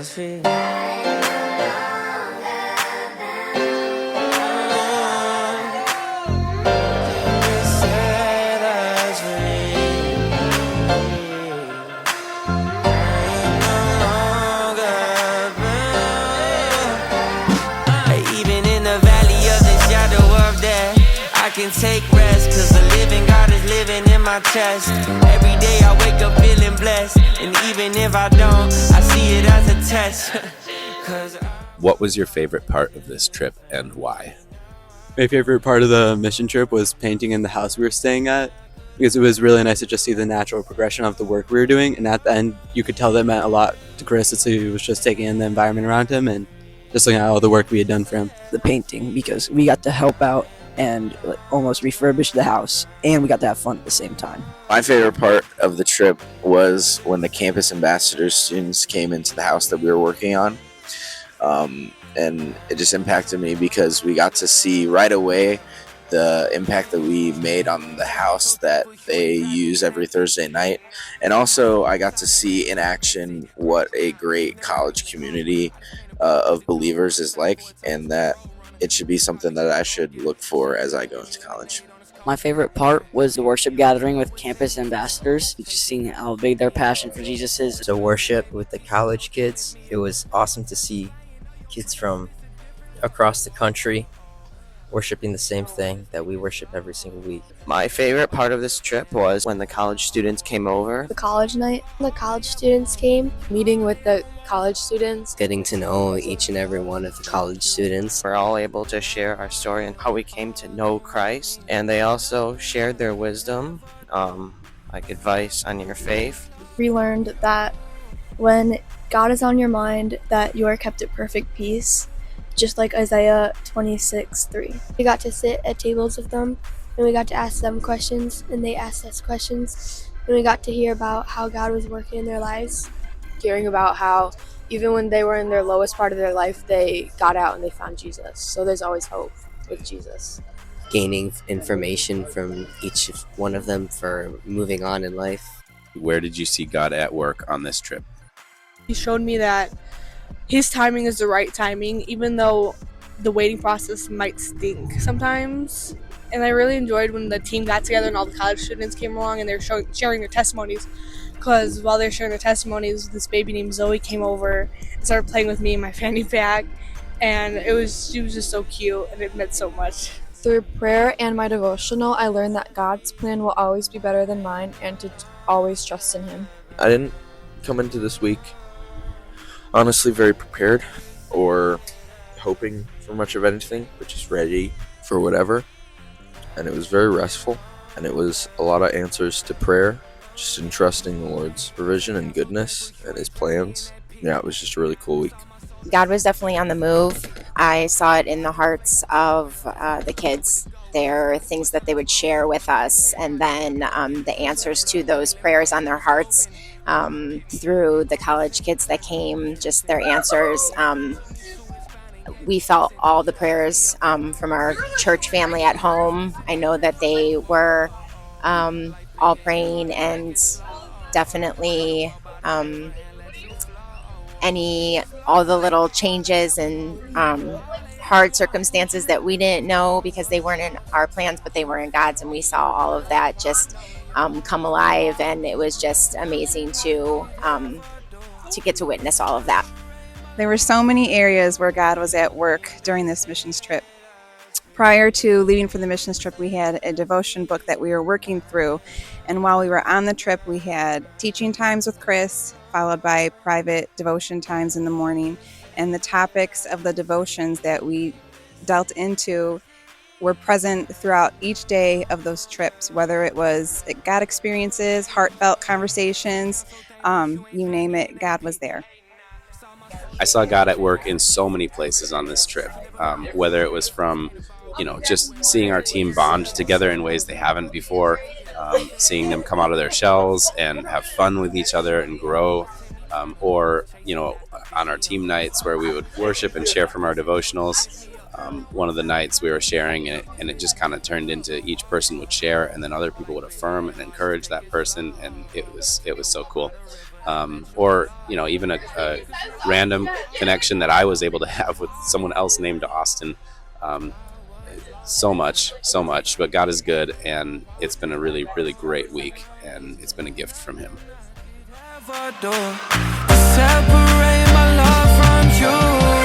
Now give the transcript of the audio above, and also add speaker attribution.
Speaker 1: us free. I can take rest, cause the living God is living in my chest. Every day I wake up feeling blessed, and even if I don't, I see it as a test.
Speaker 2: What was your favorite part of this trip and why?
Speaker 3: My favorite part of the mission trip was painting in the house we were staying at, because it was really nice to just see the natural progression of the work we were doing, and at the end you could tell that meant a lot to Chris as he was just taking in the environment around him and just looking at all the work we had done for him.
Speaker 4: The painting, because we got to help out and almost refurbish the house, and we got to have fun at the same time.
Speaker 5: My favorite part of the trip was when the campus ambassadors students came into the house that we were working on. And it just impacted me because we got to see right away the impact that we made on the house that they use every Thursday night. And also I got to see in action what a great college community of believers is like, and that it should be something that I should look for as I go into college.
Speaker 4: My favorite part was the worship gathering with campus ambassadors, just seeing how big their passion for Jesus is.
Speaker 6: So worship with the college kids, it was awesome to see kids from across the country worshiping the same thing that we worship every single week.
Speaker 5: My favorite part of this trip was when the college students came over.
Speaker 7: The college night, the college students came, meeting with the college students.
Speaker 6: Getting to know each and every one of the college students.
Speaker 5: We're all able to share our story and how we came to know Christ. And they also shared their wisdom, like advice on your faith.
Speaker 7: We learned that when God is on your mind, that you are kept at perfect peace, just like Isaiah 26:3. We got to sit at tables with them, and we got to ask them questions, and they asked us questions, and we got to hear about how God was working in their lives. Hearing about how even when they were in their lowest part of their life, they got out and they found Jesus. So there's always hope with Jesus.
Speaker 6: Gaining information from each one of them for moving on in life.
Speaker 2: Where did you see God at work on this trip?
Speaker 8: He showed me that his timing is the right timing, even though the waiting process might stink sometimes. And I really enjoyed when the team got together and all the college students came along and they were sharing their testimonies. Because while they were sharing their testimonies, this baby named Zoe came over and started playing with me in my fanny pack. And she was just so cute, and it meant so much.
Speaker 7: Through prayer and my devotional, I learned that God's plan will always be better than mine and to always trust in Him.
Speaker 5: I didn't come into this week honestly very prepared or hoping for much of anything, but just ready for whatever. And it was very restful, and it was a lot of answers to prayer, just in trusting the Lord's provision and goodness and His plans. Yeah, it was just a really cool week.
Speaker 9: God was definitely on the move. I saw it in the hearts of the kids. There are things that they would share with us, and then the answers to those prayers on their hearts through the college kids that came, just their answers. We felt all the prayers from our church family at home. I know that they were all praying, and definitely all the little changes and hard circumstances that we didn't know because they weren't in our plans, but they were in God's, and we saw all of that just come alive, and it was just amazing to get to witness all of that.
Speaker 10: There were so many areas where God was at work during this missions trip. Prior to leaving for the missions trip, we had a devotion book that we were working through, and while we were on the trip, we had teaching times with Chris, followed by private devotion times in the morning, and the topics of the devotions that we dealt into were present throughout each day of those trips, whether it was God experiences, heartfelt conversations, you name it, God was there.
Speaker 2: I saw God at work in so many places on this trip, whether it was from, just seeing our team bond together in ways they haven't before, seeing them come out of their shells and have fun with each other and grow, or, on our team nights where we would worship and share from our devotionals, one of the nights we were sharing, and it just kind of turned into each person would share, and then other people would affirm and encourage that person, and it was so cool. Or even a random connection that I was able to have with someone else named Austin. So much, but God is good, and it's been a really, really great week, and it's been a gift from Him.
Speaker 1: Separate my love from you.